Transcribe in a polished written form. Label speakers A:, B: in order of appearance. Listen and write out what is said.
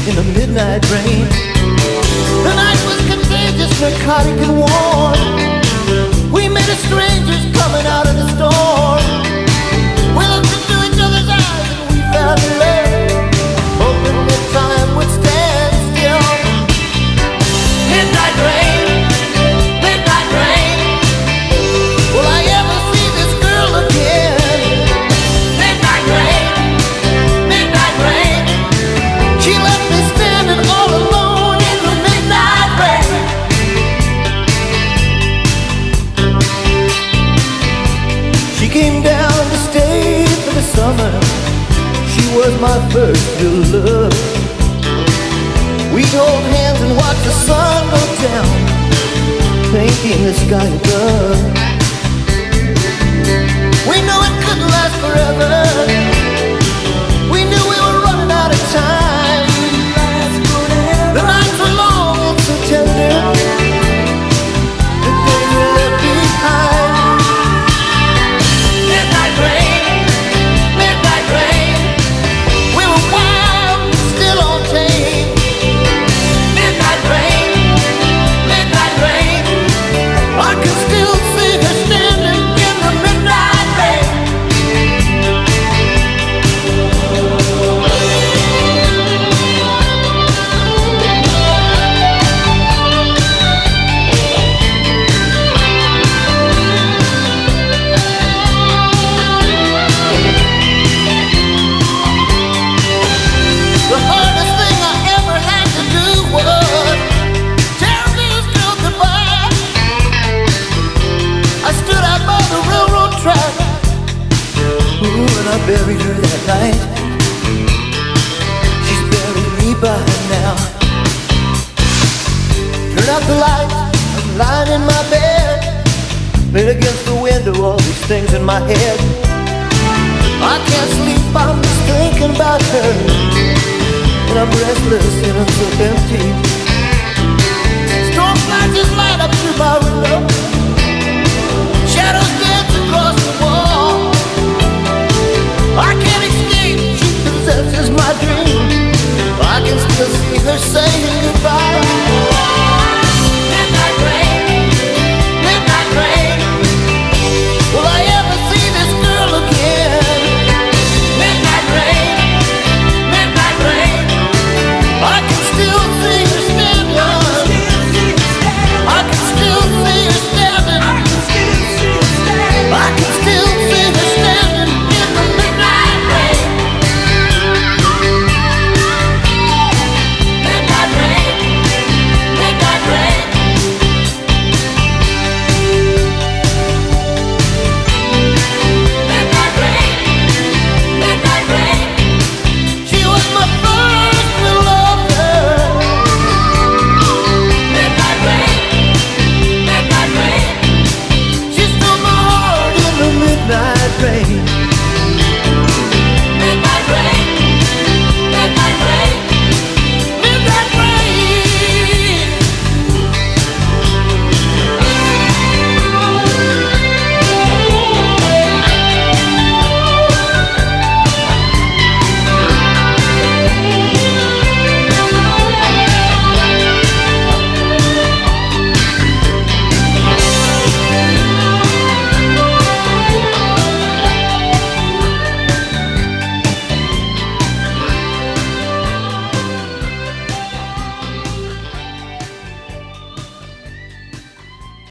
A: in the midnight rain. The night was contagious, narcotic and warm. We met as strangers coming out of the storm. We looked into each other's eyes and we found love, hoping that time would stand still. Midnight rain, midnight rain. Will I ever see this girl again? Midnight rain, midnight rain. She left me standing all alone in the midnight rain. She came down to stay for the summer. She was my first real love. We'd hold hands and watch the sun go down, painting the sky above. We knew it couldn't last forever. We knew we were running out of time. The nights were long and so tender, the days were left behind. Midnight rain, midnight rain. We were wild, still on tame. Midnight rain, midnight rain. I can still see her standing in the midnight rain. The hardest thing I ever had to do was tell this girl goodbye. I stood out by the railroad track, ooh, and I buried her that night. She's buried me by now. Turn out the lights, I'm lying in my bed, laid against the window, all these things in my head. I can't sleep, I'm just thinking about her, and I'm restless and I'm so empty. Storm flashes light up through my window.